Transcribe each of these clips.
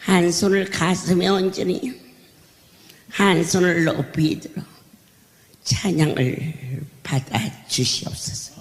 한 손을 가슴에 얹으니 한 손을 높이 들어 찬양을 받아 주시옵소서.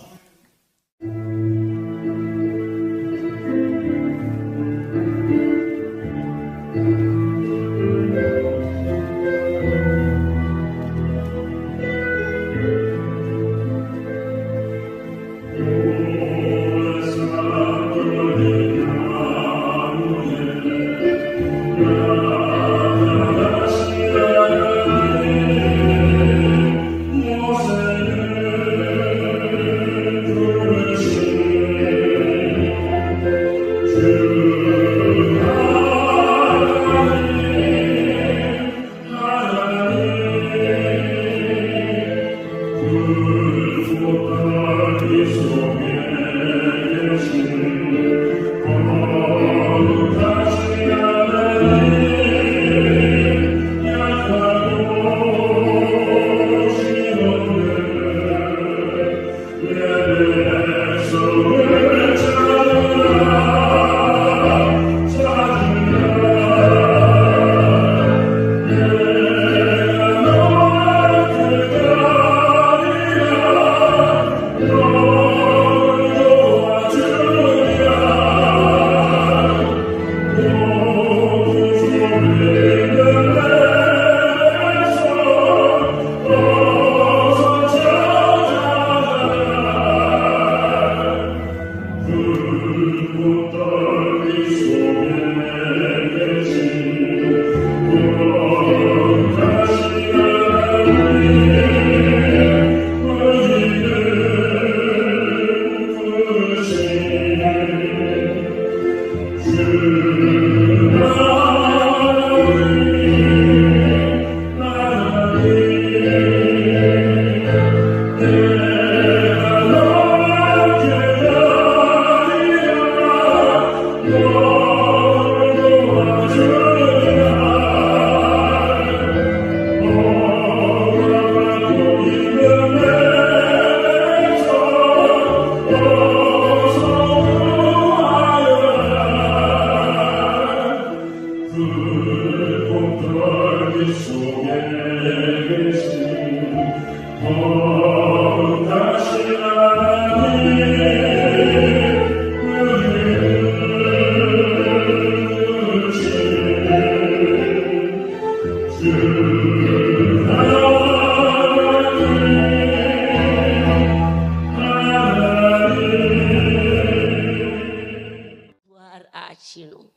부활하시는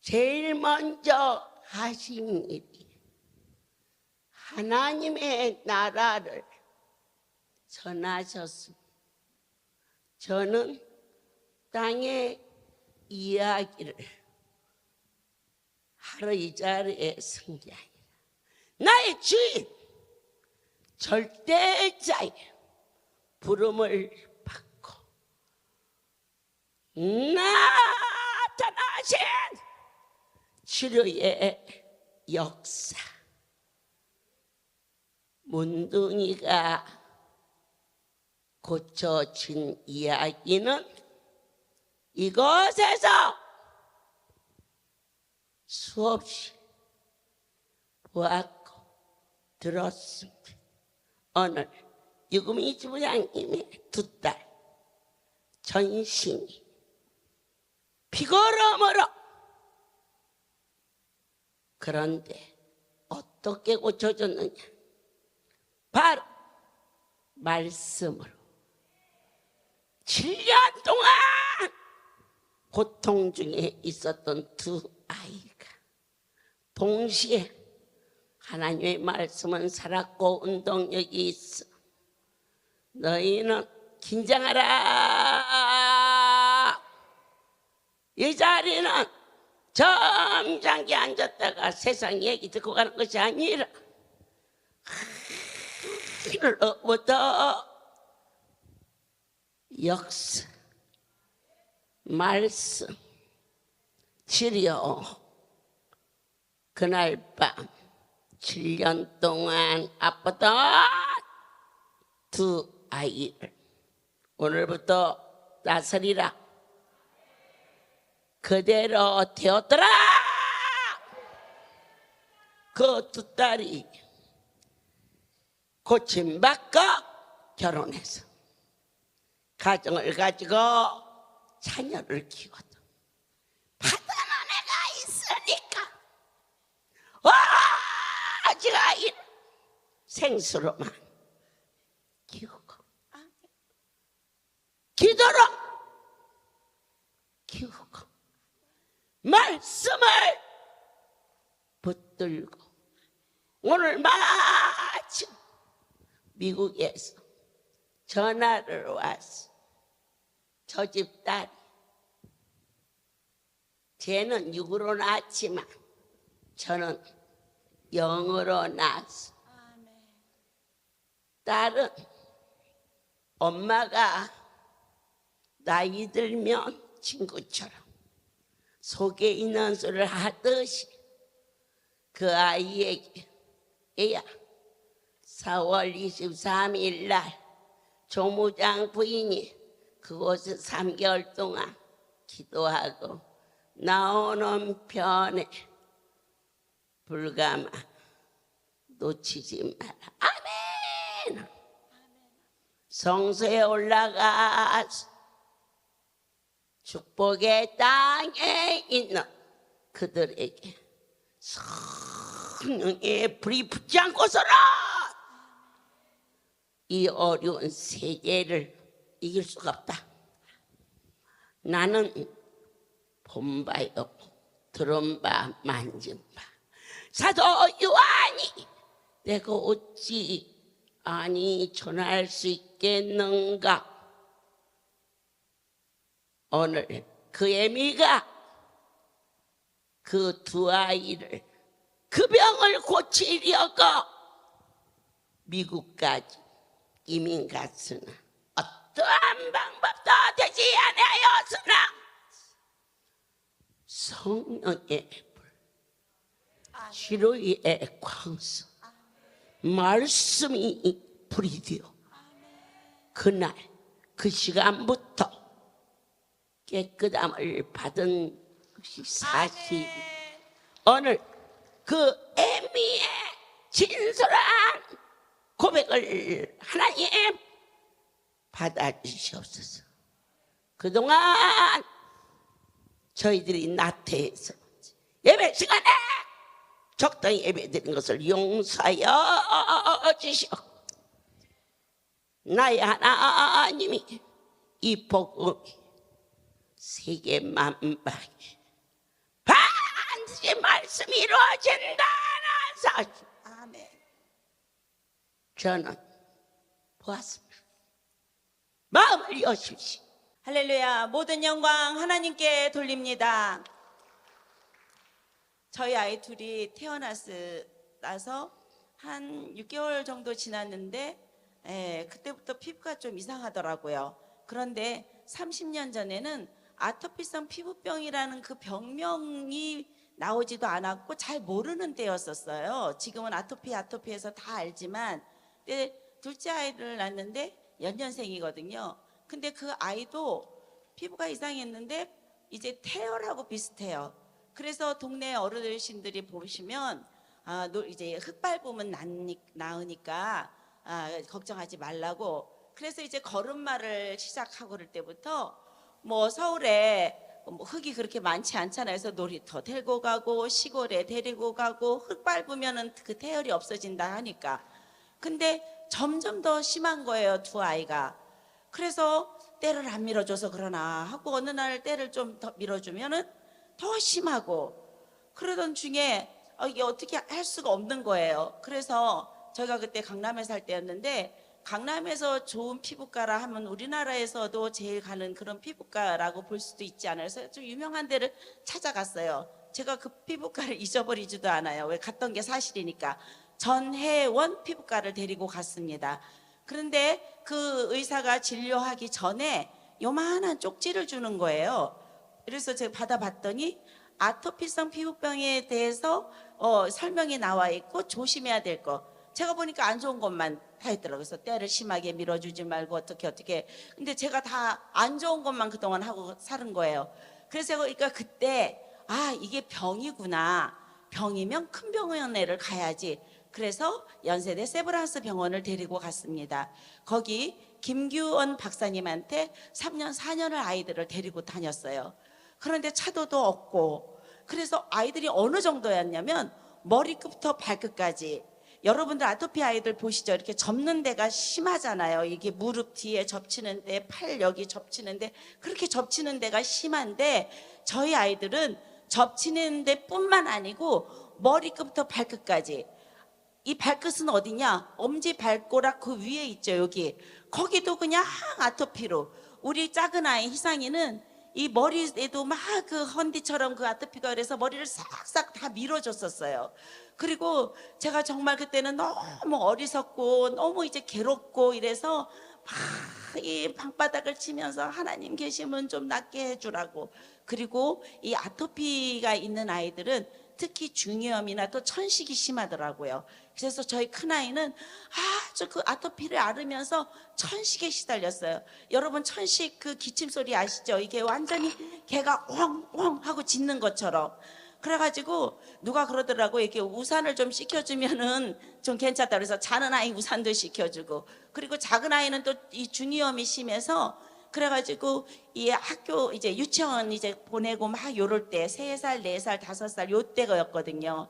제일 먼저 하신 일이 하나님의 나라를 전하셨습니다. 저는 땅의 이야기를 하루 이 자리에 쓴 게 아니라 나의 주인 절대자의 부름을 받고 나타나신 치료의 역사. 문둥이가 고쳐진 이야기는 이곳에서 수없이 보았고 들었습니다. 오늘 유금이 주부장님의 두 딸 전신이 피고름으로, 그런데 어떻게 고쳐졌느냐? 바로 말씀으로. 7년 동안 고통 중에 있었던 두 아이가 동시에 하나님의 말씀은 살았고 운동력이 있어. 너희는 긴장하라. 이 자리는 점잖게 앉았다가 세상 얘기 듣고 가는 것이 아니라 하늘로부터 역사, 말씀, 치료. 그날 밤 7년 동안 아팠던 두 아이를 오늘부터 다스리라. 그대로 되었더라. 그 두 딸이 고침받고 결혼해서 가정을 가지고 자녀를 키워도 받은 은혜가 있으니까 오직 아이를 생수로만 키우고 기도로 키우고 말씀을 붙들고 오늘 마침 미국에서 전화를 왔어. 저 집 딸이 쟤는 육으로 낳았지만 저는 영으로 낳았어. 딸은 엄마가 나이 들면 친구처럼 속에 있는 소리를 하듯이 그 아이에게 얘야 4월 23일 날 조무장 부인이 그곳에 3개월 동안 기도하고 나오는 편에 불가마 놓치지 마라. 아멘. 성소에 올라가서 축복의 땅에 있는 그들에게 성령의 불이 붙지 않고서는 이 어려운 세계를 이길 수가 없다. 나는 본 바요 들은 바 만진 바 사도 요한이 내가 어찌 아니 전할 수 있겠는가. 오늘 그 애미가 그 두 아이를 그 병을 고치려고 미국까지 이민 갔으나 어떠한 방법도 되지 아니하였으나 성령의 불 치료의 광수 말씀이 불이 되어 그날 그 시간부터 깨끗함을 받은 것이 사실. 오늘 그 애미의 진솔한 고백을 하나님 받아주시옵소서. 그동안 저희들이 나태해서 예배 시간에 적당히 예배 드린 것을 용서하여 주시오. 나의 하나님이 이 복음이 세계 만방에 반드시 말씀이 이루어진다는 사실 저는 보았습니다. 마음을 여십시오. 할렐루야. 모든 영광 하나님께 돌립니다. 저희 아이 둘이 나서 한 6개월 정도 지났는데 그때부터 피부가 좀 이상하더라고요. 그런데 30년 전에는 아토피성 피부병이라는 그 병명이 나오지도 않았고 잘 모르는 때였었어요. 지금은 아토피해서 다 알지만 둘째 아이를 낳았는데 연년생이거든요. 근데 그 아이도 피부가 이상했는데 이제 태열하고 비슷해요. 그래서 동네 어르신들이 보시면 이제 흙밟으면 나으니까 걱정하지 말라고. 그래서 이제 걸음마를 시작하고 그럴 때부터 뭐 서울에 흙이 그렇게 많지 않잖아요. 그래서 놀이터 데리고 가고 시골에 데리고 가고 흙 밟으면은 그 태열이 없어진다 하니까. 근데 점점 더 심한 거예요, 두 아이가. 그래서 때를 안 밀어줘서 그러나 하고 어느 날 때를 좀 더 밀어주면은 더 심하고 그러던 중에 이게 어떻게 할 수가 없는 거예요. 그래서 저희가 그때 강남에 살 때였는데 강남에서 좋은 피부과라 하면 우리나라에서도 제일 가는 그런 피부과라고 볼 수도 있지 않아요. 그래서 좀 유명한 데를 찾아갔어요. 제가 그 피부과를 잊어버리지도 않아요. 왜 갔던 게 사실이니까. 전혜원 피부과를 데리고 갔습니다. 그런데 그 의사가 진료하기 전에 요만한 쪽지를 주는 거예요. 그래서 제가 받아봤더니 아토피성 피부병에 대해서 설명이 나와 있고 조심해야 될 거. 제가 보니까 안 좋은 것만 다 했더라고요. 그래서 때를 심하게 밀어주지 말고 어떻게. 근데 제가 다 안 좋은 것만 그동안 하고 사는 거예요. 그래서 제가 그러니까 그때 이게 병이구나. 병이면 큰 병원에를 가야지. 그래서 연세대 세브란스 병원을 데리고 갔습니다. 거기 김규원 박사님한테 3년 4년을 아이들을 데리고 다녔어요. 그런데 차도도 없고, 그래서 아이들이 어느 정도였냐면 머리끝부터 발끝까지, 여러분들 아토피 아이들 보시죠? 이렇게 접는 데가 심하잖아요. 이게 무릎 뒤에 접치는데, 팔 여기 접치는데, 그렇게 접치는 데가 심한데, 저희 아이들은 접치는 데뿐만 아니고 머리끝부터 발끝까지. 이 발끝은 어디냐? 엄지 발가락 그 위에 있죠, 여기. 거기도 그냥 아토피로. 우리 작은 아이 희상이는 이 머리에도 막 그 헌디처럼 그 아토피가, 그래서 머리를 싹싹 다 밀어줬었어요. 그리고 제가 정말 그때는 너무 어리석고 너무 이제 괴롭고 이래서 막 이 방바닥을 치면서 하나님 계시면 좀 낫게 해주라고. 그리고 이 아토피가 있는 아이들은 특히 중이염이나 또 천식이 심하더라고요. 그래서 저희 큰아이는 아주 그 아토피를 앓으면서 천식에 시달렸어요. 여러분, 천식 그 기침 소리 아시죠? 이게 완전히 개가 엉엉 하고 짖는 것처럼. 그래가지고 누가 그러더라고, 이렇게 우산을 좀 씻겨주면은 좀 괜찮다. 그래서 자는 아이 우산도 씻겨주고, 그리고 작은 아이는 또 이 중이염이 심해서, 그래가지고 이 학교 이제 유치원 이제 보내고 막 요럴 때 3살, 4살, 5살 요 때가였거든요.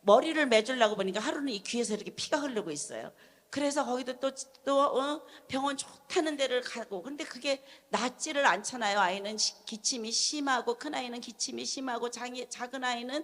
머리를 매주려고 보니까 하루는 이 귀에서 이렇게 피가 흐르고 있어요. 그래서 거기도 또 병원 좋다는 데를 가고, 근데 그게 낫지를 않잖아요. 아이는 기침이 심하고, 큰 아이는 기침이 심하고, 작은 아이는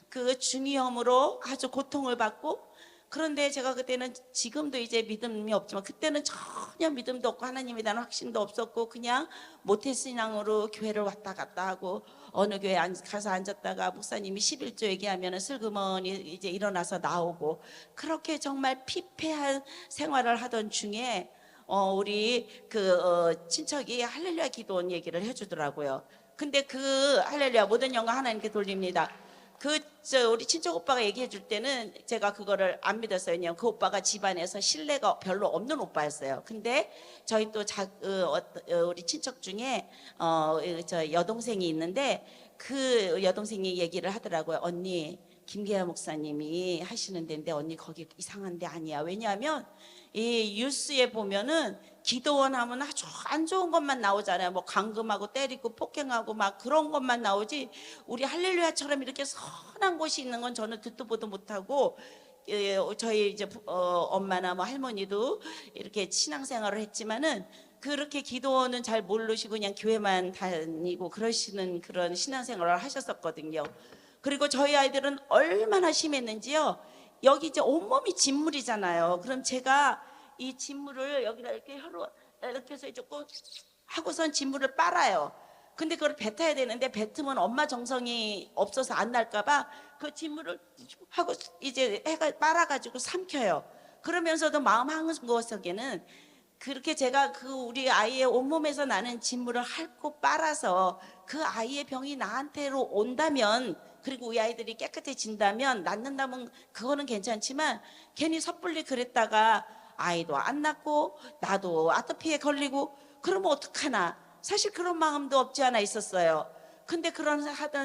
그 중이염으로 아주 고통을 받고. 그런데 제가 그때는, 지금도 이제 믿음이 없지만 그때는 전혀 믿음도 없고 하나님에 대한 확신도 없었고, 그냥 모태신앙으로 교회를 왔다 갔다 하고, 어느 교회 가서 앉았다가 목사님이 11조 얘기하면 슬그머니 이제 일어나서 나오고, 그렇게 정말 피폐한 생활을 하던 중에 우리 친척이 할렐루야 기도원 얘기를 해주더라고요. 근데 그 할렐루야 모든 영광 하나님께 돌립니다. 우리 친척 오빠가 얘기해 줄 때는 제가 그거를 안 믿었어요. 왜냐면 그 오빠가 집안에서 신뢰가 별로 없는 오빠였어요. 근데 저희 또 우리 친척 중에 저 여동생이 있는데, 그 여동생이 얘기를 하더라고요. 언니, 김계아 목사님이 하시는 데인데 언니 거기 이상한 데 아니야. 왜냐하면 이 뉴스에 보면은 기도원 하면 아주 안 좋은 것만 나오잖아요. 뭐 감금하고 때리고 폭행하고 막 그런 것만 나오지, 우리 할렐루야처럼 이렇게 선한 곳이 있는 건 저는 듣도 보도 못하고, 저희 이제 엄마나 뭐 할머니도 이렇게 신앙생활을 했지만은 그렇게 기도원은 잘 모르시고 그냥 교회만 다니고 그러시는 그런 신앙생활을 하셨었거든요. 그리고 저희 아이들은 얼마나 심했는지요. 여기 이제 온몸이 진물이잖아요. 그럼 제가 이 진물을 여기다 이렇게 혀로 이렇게 해서 조금 하고선 진물을 빨아요. 근데 그걸 뱉어야 되는데 뱉으면 엄마 정성이 없어서 안 날까봐 그 진물을 하고 이제 해가 빨아가지고 삼켜요. 그러면서도 마음 한구석에는 그렇게 제가 그 우리 아이의 온몸에서 나는 진물을 핥고 빨아서 그 아이의 병이 나한테로 온다면, 그리고 우리 아이들이 깨끗해진다면, 낫는다면 그거는 괜찮지만, 괜히 섣불리 그랬다가 아이도 안 낫고 나도 아토피에 걸리고 그러면 어떡하나, 사실 그런 마음도 없지 않아 있었어요. 근데 그런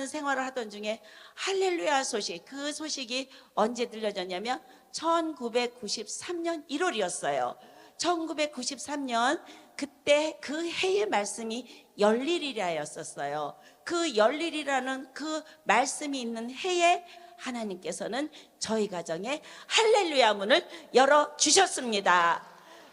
생활을 하던 중에 할렐루야 소식, 그 소식이 언제 들려졌냐면 1993년 1월이었어요 1993년 그때 그 해의 말씀이 열일이라였었어요. 그 열일이라는 그 말씀이 있는 해에 하나님께서는 저희 가정에 할렐루야 문을 열어주셨습니다.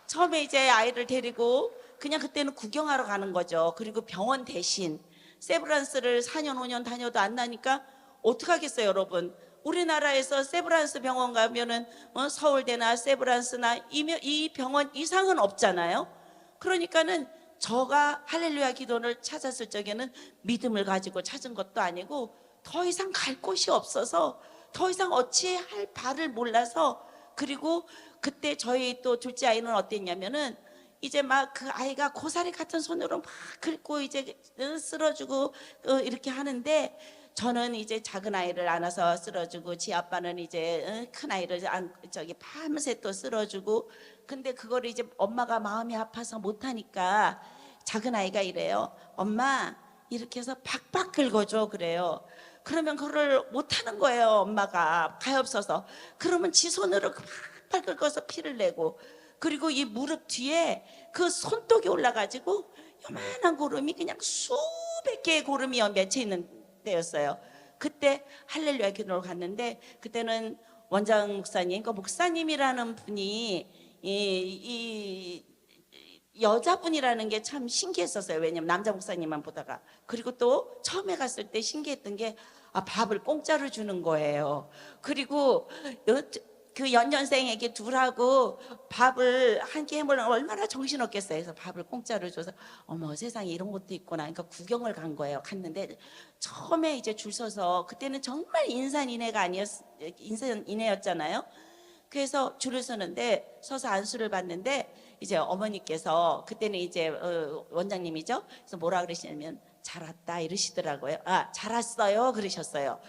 처음에 이제 아이를 데리고 그냥 그때는 구경하러 가는 거죠. 그리고 병원 대신 세브란스를 4년 5년 다녀도 안 나니까 어떡하겠어요, 여러분. 우리나라에서 세브란스 병원 가면은 서울대나 세브란스나 이 병원 이상은 없잖아요. 그러니까는 저가 할렐루야 기도를 찾았을 적에는 믿음을 가지고 찾은 것도 아니고 더 이상 갈 곳이 없어서 더 이상 어찌할 바를 몰라서, 그리고 그때 저희 또 둘째 아이는 어땠냐면은 이제 막 그 아이가 고사리 같은 손으로 막 긁고 이제 쓸어주고 이렇게 하는데 저는 이제 작은 아이를 안아서 쓸어주고 지 아빠는 이제 큰 아이를 저기 밤새 또 쓸어주고 근데 그거를 이제 엄마가 마음이 아파서 못하니까 작은 아이가 이래요. 엄마 이렇게 해서 박박 긁어줘 그래요. 그러면 그걸 못하는 거예요. 엄마가 가엾어서. 그러면 지 손으로 박박 긁어서 피를 내고 그리고 이 무릎 뒤에 그 손톱이 올라가지고 요만한 고름이 그냥 수백 개의 고름이 맺혀 있는 때였어요. 그때 할렐루야 기도를 갔는데 그때는 원장 목사님, 그 목사님이라는 분이 이 여자분이라는 게 참 신기했었어요. 왜냐면 남자 목사님만 보다가. 그리고 또 처음에 갔을 때 신기했던 게 밥을 공짜로 주는 거예요. 그리고 그 연년생에게 둘하고 밥을 한 끼 해보려면 얼마나 정신없겠어요. 그래서 밥을 공짜로 줘서 어머 세상에 이런 것도 있구나. 그러니까 구경을 간 거예요. 갔는데 처음에 이제 줄 서서 그때는 정말 인산인해였잖아요. 그래서 줄을 서는데 서서 안수를 받는데 이제 어머니께서 그때는 이제 원장님이죠. 그래서 뭐라 그러시냐면 잘 왔다 이러시더라고요. 잘 왔어요 그러셨어요.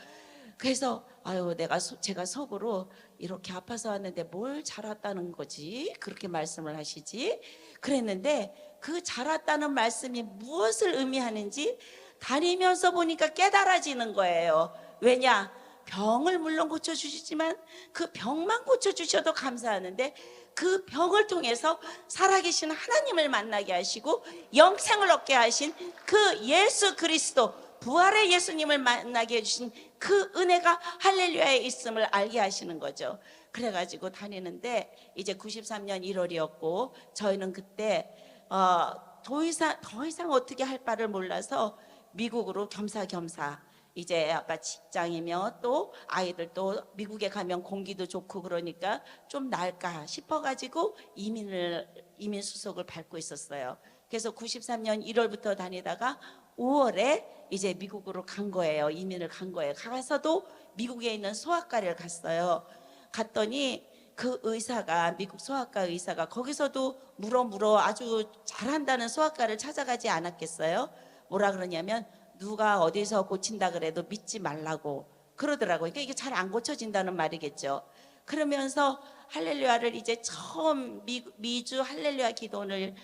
그래서 아유 제가 속으로 이렇게 아파서 왔는데 뭘 잘 왔다는 거지 그렇게 말씀을 하시지 그랬는데 그 잘 왔다는 말씀이 무엇을 의미하는지 다니면서 보니까 깨달아지는 거예요. 왜냐 병을 물론 고쳐주시지만 그 병만 고쳐주셔도 감사하는데 그 병을 통해서 살아계신 하나님을 만나게 하시고 영생을 얻게 하신 그 예수 그리스도 부활의 예수님을 만나게 해주신 그 은혜가 할렐루야에 있음을 알게 하시는 거죠. 그래가지고 다니는데 이제 93년 1월이었고 저희는 그때 더 이상 어떻게 할 바를 몰라서 미국으로 겸사겸사 이제 아까 직장이며 또 아이들도 미국에 가면 공기도 좋고 그러니까 좀 나을까 싶어가지고 이민 수속을 밟고 있었어요. 그래서 93년 1월부터 다니다가 5월에 이제 미국으로 간 거예요. 이민을 간 거예요. 가서도 미국에 있는 소아과를 갔어요. 갔더니 그 의사가 미국 소아과 의사가 거기서도 물어 아주 잘한다는 소아과를 찾아가지 않았겠어요? 뭐라 그러냐면 누가 어디서 고친다 그래도 믿지 말라고 그러더라고요. 그러니까 이게 잘 안 고쳐진다는 말이겠죠. 그러면서 할렐루야를 이제 처음 미주 할렐루야 기도원을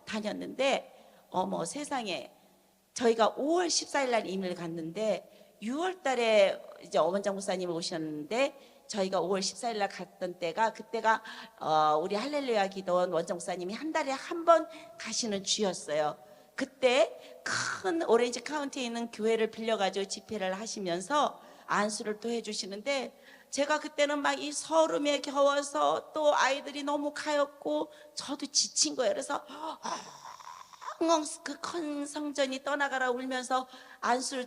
다녔는데 어머 세상에 저희가 5월 14일 날 이민을 갔는데 6월 달에 이제 어원장 목사님이 오셨는데 저희가 5월 14일 날 갔던 그때가 우리 할렐루야 기도원 원장 목사님이 한 달에 한 번 가시는 주였어요. 그때 큰 오렌지 카운티에 있는 교회를 빌려가지고 집회를 하시면서 안수를 또 해주시는데 제가 그때는 막 이 서름에 겨워서 또 아이들이 너무 가엾고 저도 지친 거예요. 그래서 그 큰 성전이 떠나가라 울면서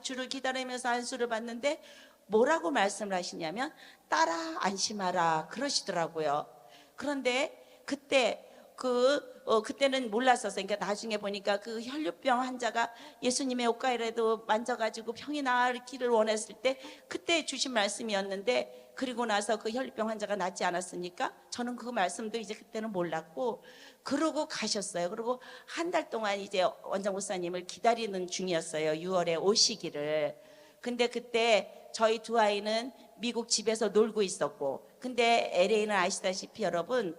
줄을 기다리면서 안수를 받는데 뭐라고 말씀을 하시냐면 따라 안심하라 그러시더라고요. 그런데 그때는 몰랐었어요. 그러니까 나중에 보니까 그 혈류병 환자가 예수님의 옷가이라도 만져가지고 병이 나기를 원했을 때 그때 주신 말씀이었는데 그리고 나서 그 혈류병 환자가 낫지 않았으니까 저는 그 말씀도 이제 그때는 몰랐고 그러고 가셨어요. 그리고 한 달 동안 이제 원장 목사님을 기다리는 중이었어요. 6월에 오시기를. 근데 그때 저희 두 아이는 미국 집에서 놀고 있었고 근데 LA는 아시다시피 여러분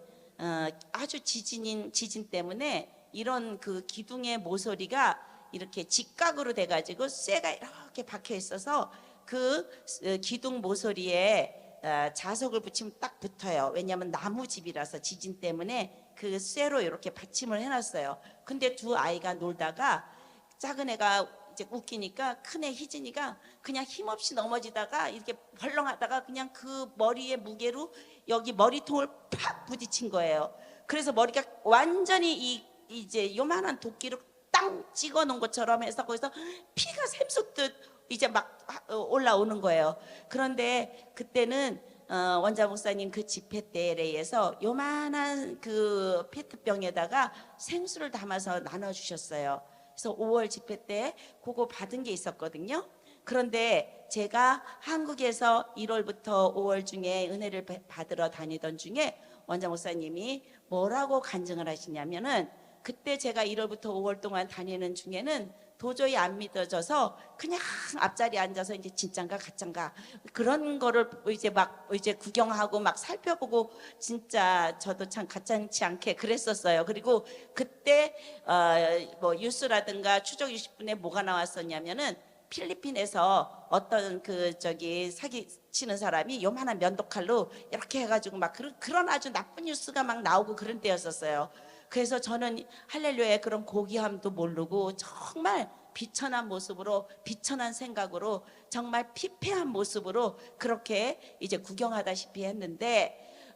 아주 지진 때문에 이런 그 기둥의 모서리가 이렇게 직각으로 돼가지고 쇠가 이렇게 박혀 있어서 그 기둥 모서리에 자석을 붙이면 딱 붙어요. 왜냐하면 나무집이라서 지진 때문에 그 쇠로 이렇게 받침을 해놨어요. 근데 두 아이가 놀다가 작은 애가 이제 웃기니까 큰 애 희진이가 그냥 힘없이 넘어지다가 이렇게 벌렁하다가 그냥 그 머리의 무게로 여기 머리통을 팍 부딪힌 거예요. 그래서 머리가 완전히 이제 요만한 도끼로 땅 찍어 놓은 것처럼 해서 거기서 피가 샘솟듯 이제 막 올라오는 거예요. 그런데 그때는 원장 목사님 그 집회 때 LA에서 요만한 그 페트병에다가 생수를 담아서 나눠주셨어요. 그래서 5월 집회 때 그거 받은 게 있었거든요. 그런데 제가 한국에서 1월부터 5월 중에 은혜를 받으러 다니던 중에 원장 목사님이 뭐라고 간증을 하시냐면은 그때 제가 1월부터 5월 동안 다니는 중에는 도저히 안 믿어져서 그냥 앞자리에 앉아서 이제 진짠가 가짠가 그런 거를 이제 막 이제 구경하고 막 살펴보고 진짜 저도 참 가짜치 않게 그랬었어요. 그리고 그때 뭐 뉴스라든가 추적 60분에 뭐가 나왔었냐면은 필리핀에서 어떤 사기 치는 사람이 요만한 면도칼로 이렇게 해가지고 막 그런 아주 나쁜 뉴스가 막 나오고 그런 때였었어요. 그래서 저는 할렐루야의 그런 고귀함도 모르고 정말 비천한 모습으로 비천한 생각으로 정말 피폐한 모습으로 그렇게 이제 구경하다시피 했는데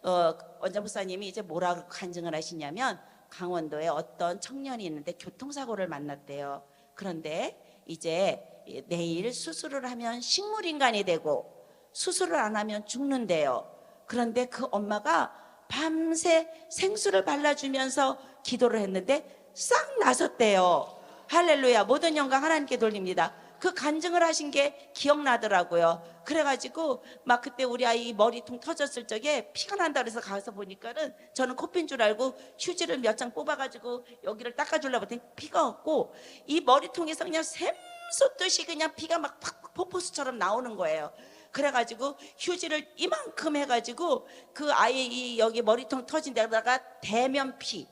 원장 목사님이 이제 뭐라고 간증을 하시냐면 강원도에 어떤 청년이 있는데 교통사고를 만났대요. 그런데 이제 내일 수술을 하면 식물인간이 되고 수술을 안 하면 죽는데요. 그런데 그 엄마가 밤새 생수를 발라주면서 기도를 했는데 싹 나섰대요. 할렐루야, 모든 영광 하나님께 돌립니다. 그 간증을 하신 게 기억나더라고요. 그래가지고 막 그때 우리 아이 머리통 터졌을 적에 피가 난다 그래서 가서 보니까는 저는 코피인 줄 알고 휴지를 몇 장 뽑아가지고 여기를 닦아주려고 했더니 피가 없고 이 머리통에서 그냥 샘솟듯이 그냥 피가 막 팍팍 폭포수처럼 나오는 거예요. 그래가지고 휴지를 이만큼 해가지고 그 아이 여기 머리통 터진 데다가 대면피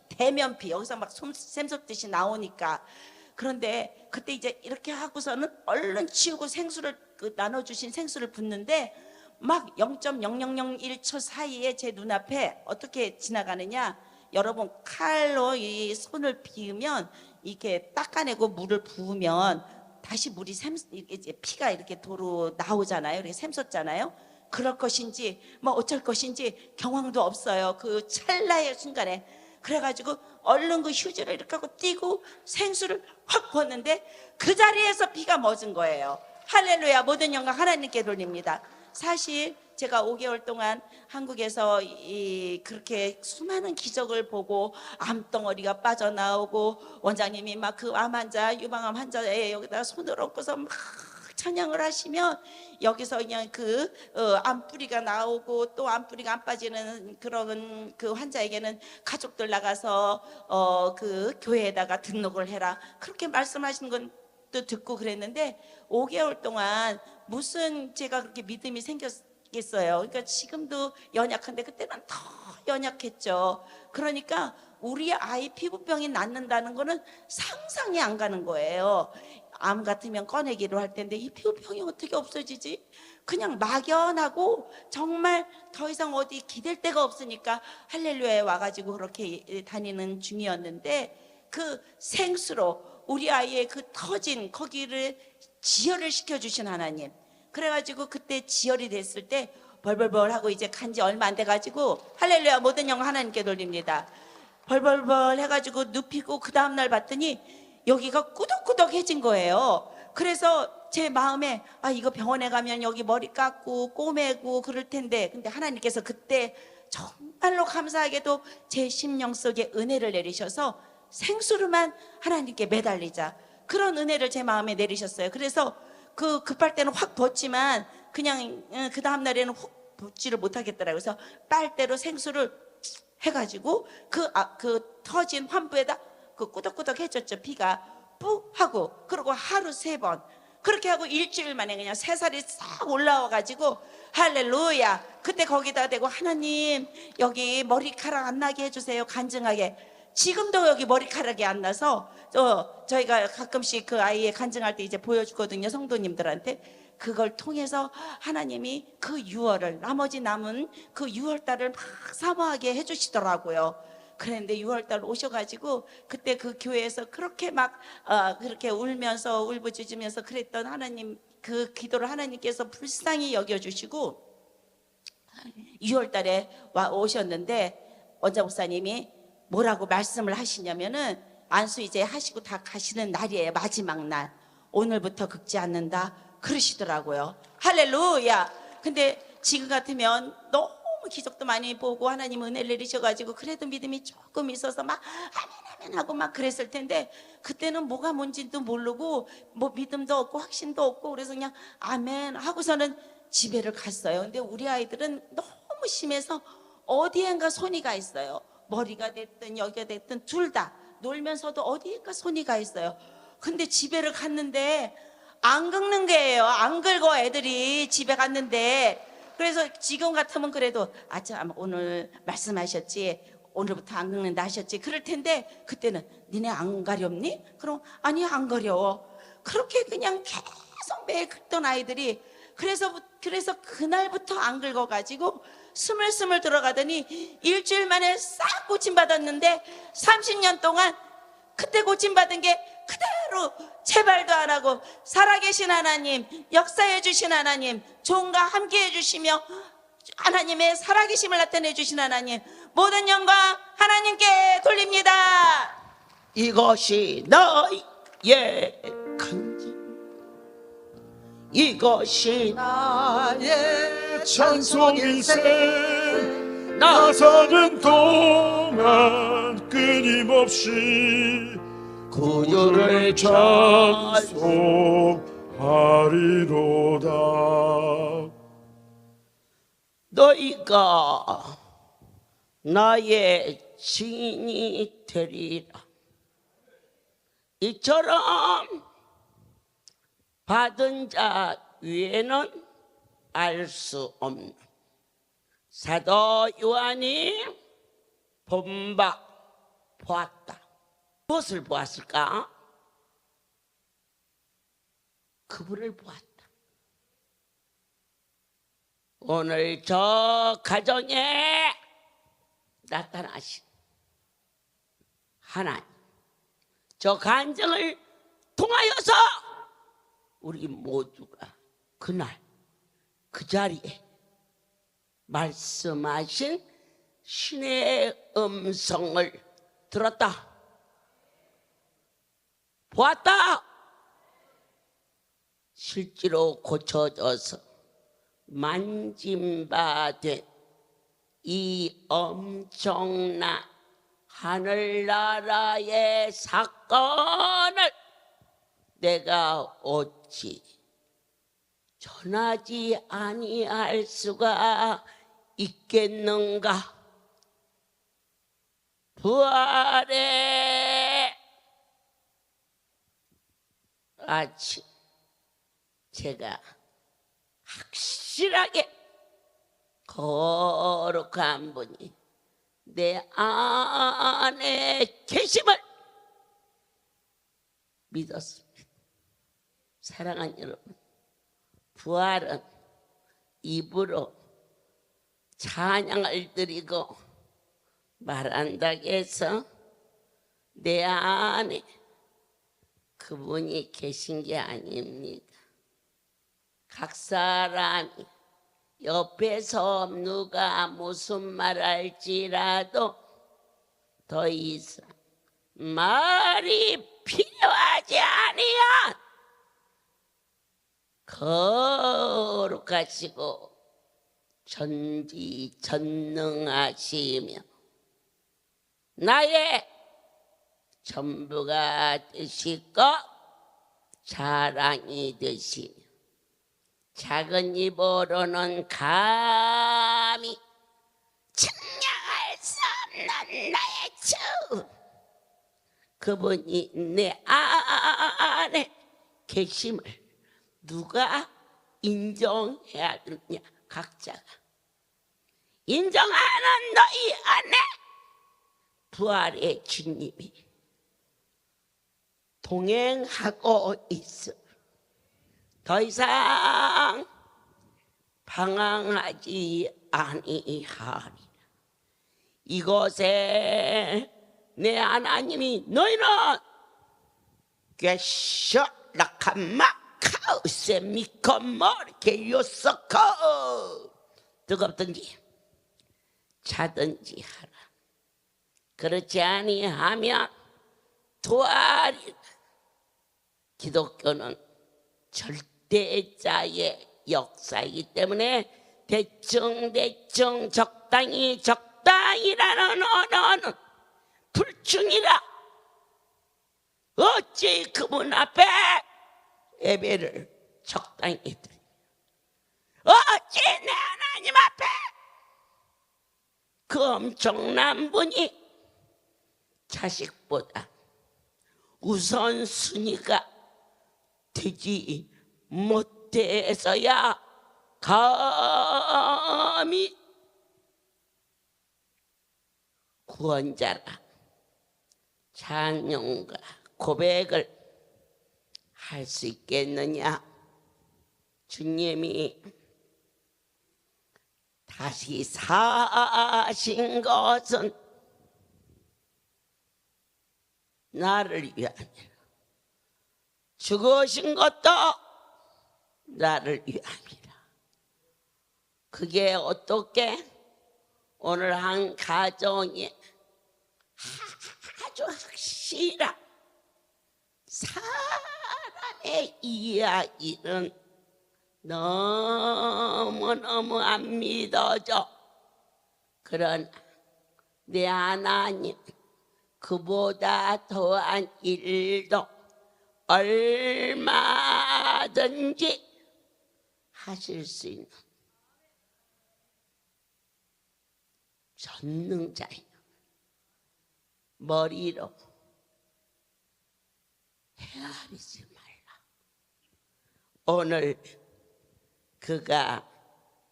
여기서 막 샘솟듯이 나오니까 그런데 그때 이제 이렇게 하고서는 얼른 치우고 생수를 나눠주신 생수를 붓는데 막 0.0001초 사이에 제 눈앞에 어떻게 지나가느냐 여러분 칼로 이 손을 비우면 이렇게 닦아내고 물을 부으면 다시 물이 이제 피가 이렇게 도로 나오잖아요. 이렇게 샘솟잖아요. 그럴 것인지 뭐 어쩔 것인지 경황도 없어요. 그 찰나의 순간에 그래가지고 얼른 그 휴지를 이렇게 하고 띄고 생수를 확 부었는데 그 자리에서 피가 멎은 거예요. 할렐루야, 모든 영광 하나님께 돌립니다. 사실 제가 5개월 동안 한국에서 그렇게 수많은 기적을 보고 암덩어리가 빠져나오고 원장님이 막 그 암 환자 유방암 환자에 여기다 손을 얹고서 막 찬양을 하시면 여기서 그냥 암뿌리가 나오고 또 암뿌리가 안 빠지는 그런 그 환자에게는 가족들 나가서 그 교회에다가 등록을 해라 그렇게 말씀하시는 건 또 듣고 그랬는데 5개월 동안 무슨 제가 그렇게 믿음이 생겼겠어요. 그러니까 지금도 연약한데 그때는 더 연약했죠. 그러니까 우리 아이 피부병이 낫는다는 거는 상상이 안 가는 거예요. 암 같으면 꺼내기로 할 텐데 이 피부병이 어떻게 없어지지? 그냥 막연하고 정말 더 이상 어디 기댈 데가 없으니까 할렐루야에 와가지고 그렇게 다니는 중이었는데 그 생수로 우리 아이의 그 터진 거기를 지혈을 시켜주신 하나님 그래가지고 그때 지혈이 됐을 때 벌벌벌 하고 이제 간지 얼마 안 돼가지고 할렐루야 모든 영광 하나님께 돌립니다. 벌벌벌 해가지고 눕히고 그 다음날 봤더니 여기가 꾸덕꾸덕해진 거예요. 그래서 제 마음에 이거 병원에 가면 여기 머리 깎고 꼬매고 그럴 텐데 근데 하나님께서 그때 정말로 감사하게도 제 심령 속에 은혜를 내리셔서 생수로만 하나님께 매달리자 그런 은혜를 제 마음에 내리셨어요. 그래서 그 급할 때는 확 벗지만 그냥 그 다음날에는 훅 벗지를 못하겠더라고요. 그래서 빨대로 생수를 해가지고 그 터진 환부에다 그 꾸덕꾸덕 해졌죠. 피가 뿌 하고 그리고 하루 3번 그렇게 하고 일주일 만에 그냥 새살이 싹 올라와가지고 할렐루야 그때 거기다 대고 하나님 여기 머리카락 안 나게 해주세요. 간증하게 지금도 여기 머리카락이 안 나서 저희가 가끔씩 그 아이의 간증할 때 이제 보여주거든요. 성도님들한테 그걸 통해서 하나님이 그 유월을 나머지 남은 그 유월달을 막 사모하게 해주시더라고요. 그런데 6월달 오셔가지고 그때 그 교회에서 그렇게 막 그렇게 울면서 울부짖으면서 그랬던 하나님 그 기도를 하나님께서 불쌍히 여겨주시고 6월달에 오셨는데 원장 목사님이 뭐라고 말씀을 하시냐면은 안수 이제 하시고 다 가시는 날이에요. 마지막 날 오늘부터 긁지 않는다 그러시더라고요. 할렐루야. 근데 지금 같으면 너무 기적도 많이 보고 하나님 은혜를 내리셔가지고 그래도 믿음이 조금 있어서 막 아멘 하고 막 그랬을 텐데 그때는 뭐가 뭔지도 모르고 뭐 믿음도 없고 확신도 없고 그래서 그냥 아멘 하고서는 집에를 갔어요. 근데 우리 아이들은 너무 심해서 어디엔가 손이 가 있어요. 머리가 됐든 여기가 됐든 둘 다 놀면서도 어디엔가 손이 가 있어요. 근데 집에를 갔는데 안 긁는 거예요. 안 긁어 애들이 집에 갔는데. 그래서 지금 같으면 그래도 참 오늘 말씀하셨지, 오늘부터 안 긁는다 하셨지 그럴 텐데, 그때는 니네 안 가렵니? 그럼 아니 안 가려워. 그렇게 그냥 계속 매일 긁던 아이들이 그래서 그날부터 안 긁어가지고 스물스물 들어가더니 일주일 만에 싹 고침받았는데 30년 동안 그때 고침받은 게 그대로 재발도 안 하고, 살아계신 하나님, 역사해 주신 하나님, 종과 함께 해주시며 하나님의 살아계심을 나타내 주신 하나님, 모든 영광 하나님께 돌립니다. 이것이 너의 간증, 이것이 나의 찬송일세. 나 사는 동안 끊임없이 구주를 찬송하리로다. 너희가 나의 증인이 되리라. 이처럼 받은 자 위에는 알 수 없는 사도 요한이 본 바 보았다. 무엇을 보았을까? 그분을 보았다. 오늘 저 가정에 나타나신 하나님, 저 간증을 통하여서 우리 모두가 그날 그 자리에 말씀하신 신의 음성을 들었다, 보았다. 실제로 고쳐져서 만짐받은 이 엄청난 하늘나라의 사건을 내가 어찌 전하지 아니할 수가 있겠는가? 부활의 아침, 제가 확실하게 거룩한 분이 내 안에 계심을 믿었습니다. 사랑하는 여러분, 부활은 입으로 찬양을 드리고 말한다고 해서 내 안에 그분이 계신 게 아닙니다. 각 사람이 옆에서 누가 무슨 말 할지라도 더 이상 말이 필요하지 아니한 거룩하시고 전지전능하시며 나의 전부가 되시고 자랑이 되시며 작은 입으로는 감히 증명할 수 없는 나의 주, 그분이 내 안에 계심을 누가 인정해야 되느냐? 각자가 인정하는 너희 안에 부활의 주님이 동행하고 있어. 더 이상 방황하지 아니하리라. 이곳에 내 하나님이 너희는 게셔라카마카우세미커머리게요서커 뜨겁든지 자든지 하라. 그렇지 아니하면 도하리라. 기독교는 절대자의 역사이기 때문에 대충 적당히라는 언어는 불충이라. 어찌 그분 앞에 예배를 적당히 드리냐? 어찌 내 하나님 앞에 그 엄청난 분이 자식보다 우선순위가 되지 못해서야 감히 구원자라 찬양과 고백을 할 수 있겠느냐. 주님이 다시 사신 것은 나를 위함이라. 죽으신 것도 나를 위함이라. 그게 어떻게 오늘 한 가정에 아주 확실한 사람의 이야기는 너무너무 안 믿어져. 그러나 내 하나님 그보다 더한 일도 얼마든지 하실 수 있는 전능자예요. 머리로 헤아리지 말라. 오늘 그가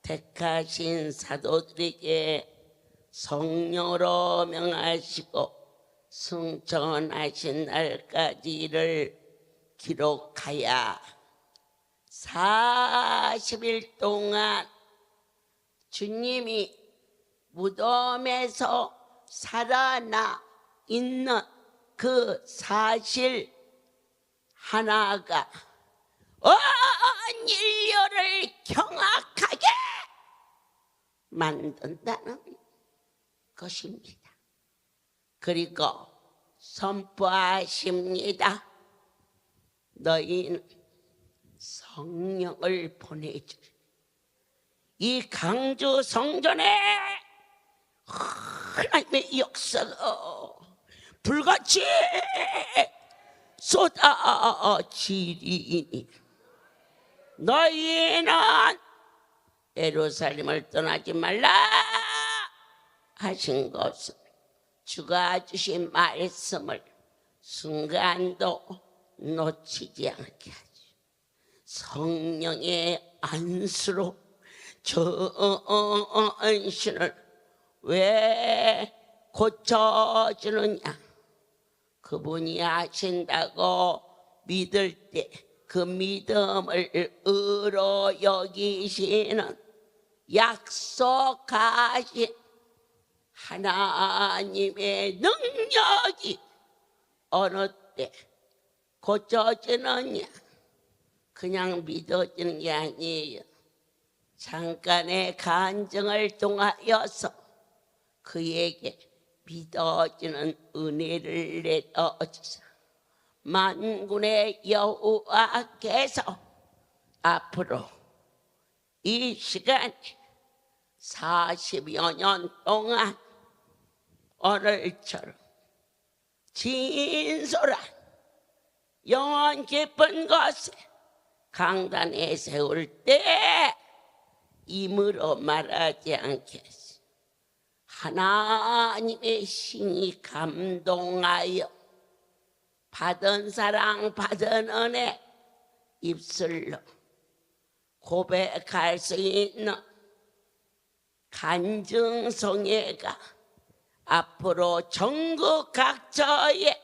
택하신 사도들에게 성령으로 명하시고 승천하신 날까지를 기록하여 40일 동안 주님이 무덤에서 살아나 있는 그 사실 하나가 온 인류를 경악하게 만든다는 것입니다. 그리고 선포하십니다. 너희는 성령을 보내주리. 이 강주 성전에 하나님의 역사가 불같이 쏟아지리니 너희는 예루살렘을 떠나지 말라 하신 것은 주가 주신 말씀을 순간도 놓치지 않게 하죠. 성령의 안수로 저 안신을 왜 고쳐주느냐. 그분이 하신다고 믿을 때 그 믿음을 의로 여기시는 약속하신 하나님의 능력이 어느 때 고쳐지느냐. 그냥 믿어지는 게 아니에요. 잠깐의 간증을 통하여서 그에게 믿어지는 은혜를 내어주사 만군의 여호와께서 앞으로 이 시간에 40여 년 동안 오늘처럼 진솔한 영원 깊은 곳에 강단에 세울 때 임으로 말하지 않겠어. 하나님의 신이 감동하여 받은 사랑 받은 은혜 입술로 고백할 수 있는 간증성회가 앞으로 전국 각처에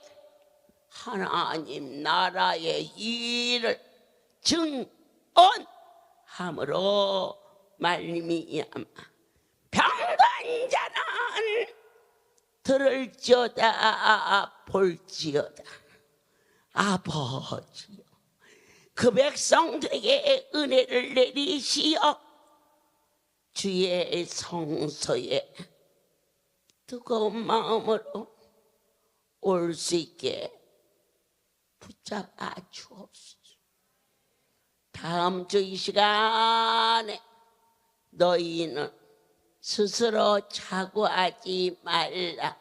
하나님 나라의 일을 증언함으로 말미암아 병든 자는 들을지어다 볼지어다. 아버지여 그 백성들에게 은혜를 내리시어 주의 성소에 뜨거운 마음으로 올 수 있게 붙잡아 주옵소서. 다음 주 이 시간에 너희는 스스로 자고하지 말라.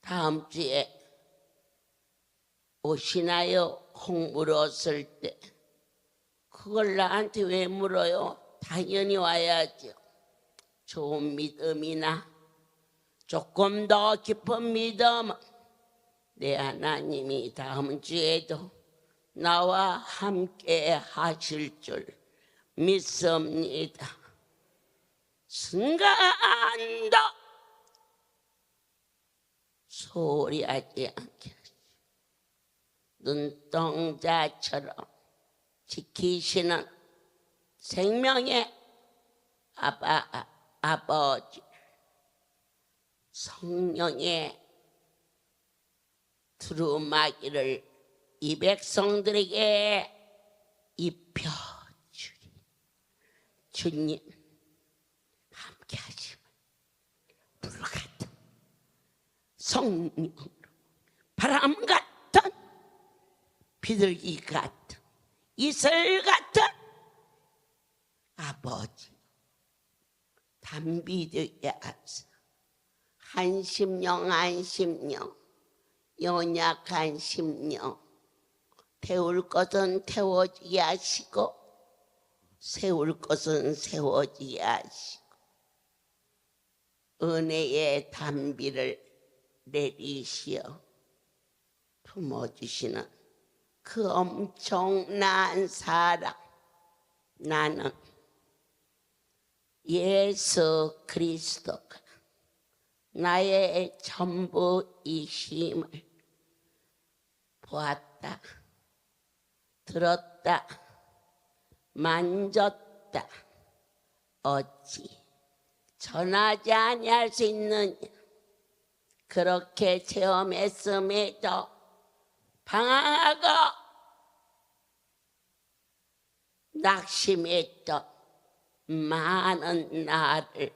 다음 주에 오시나요? 혹 물었을 때 그걸 나한테 왜 물어요? 당연히 와야죠. 좋은 믿음이나 조금 더 깊은 믿음, 내 하나님이 다음 주에도 나와 함께 하실 줄 믿습니다. 순간도 소리하지 않게 하시고 눈동자처럼 지키시는 생명의 아버지, 성령의 두루마기를 이 백성들에게 입혀주리. 주님 함께 하시면 불같은 성령으로 바람 같은 비둘기 같은 이슬 같은 아버지 담비되어서 한심령 연약한 심령 태울 것은 태워지게 하시고 세울 것은 세워지게 하시고 은혜의 담비를 내리시어 품어주시는 그 엄청난 사랑, 나는 예수 그리스도가 나의 전부이심을 보았다, 들었다, 만졌다. 어찌 전하지 아니할 수 있느냐. 그렇게 체험했음에도 방황하고 낙심했던 많은 나를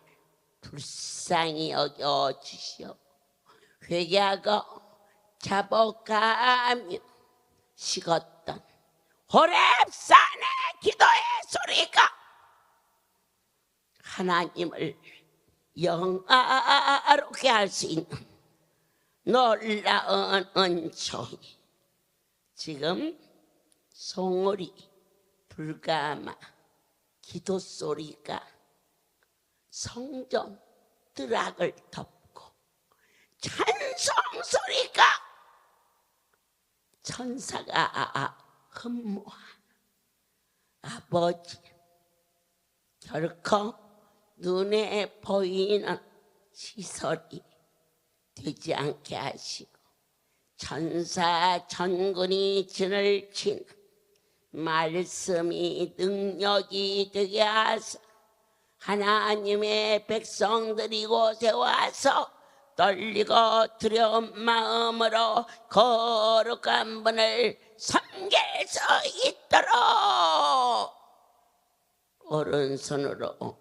불쌍히 여겨주시오. 회개하고 자복하며 식었던 호렙산의 기도의 소리가 하나님을 영화롭게 할 수 있는 놀라운 은총이 지금 송우리 불가마 기도 소리가 성전 드락을 덮고 찬송 소리가 천사가 흠모하는 아버지, 결코 눈에 보이는 시설이 되지 않게 하시고 천사 천군이 진을 치는 말씀이 능력이 되게 하사 하나님의 백성들이 이곳에 와서 떨리고 두려운 마음으로 거룩한 분을 섬길 수 있도록 오른손으로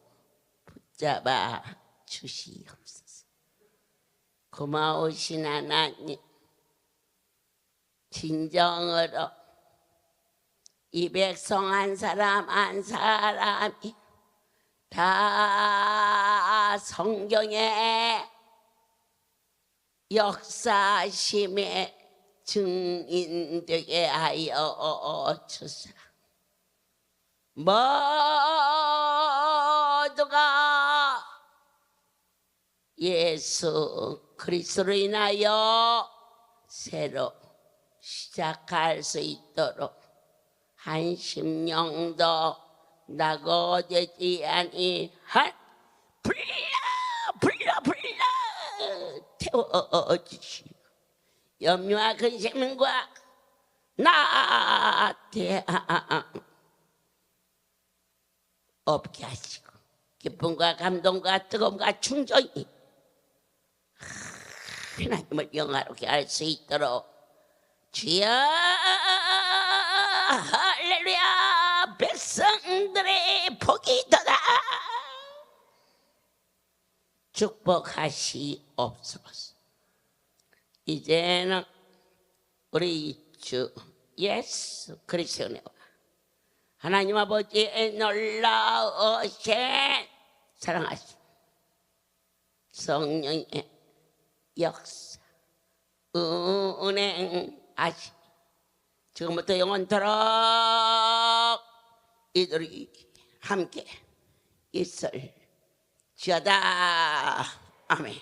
붙잡아 주시옵소서. 고마우신 하나님, 진정으로 이 백성 한 사람 한 사람이 다 성경의 역사심의 증인되게 하여 주사. 모두가 예수 그리스도로 인하여 새로 시작할 수 있도록 한심령도 낙오되지 아니한 불러 태워주시고 염려와 근심과 나태함 없게 하시고 기쁨과 감동과 뜨거움과 충전이 하나님을 영화롭게 할 수 있도록 주여 할렐루야. 백성들의 복이 있도다 축복하시옵소서. 이제는 우리 주 예수 그리스도의 하나님 아버지의 놀라우신 사랑하신 성령의 역사 운행하시 지금부터 영원토록 이들이 함께 있을지어다. 주여다. 아멘.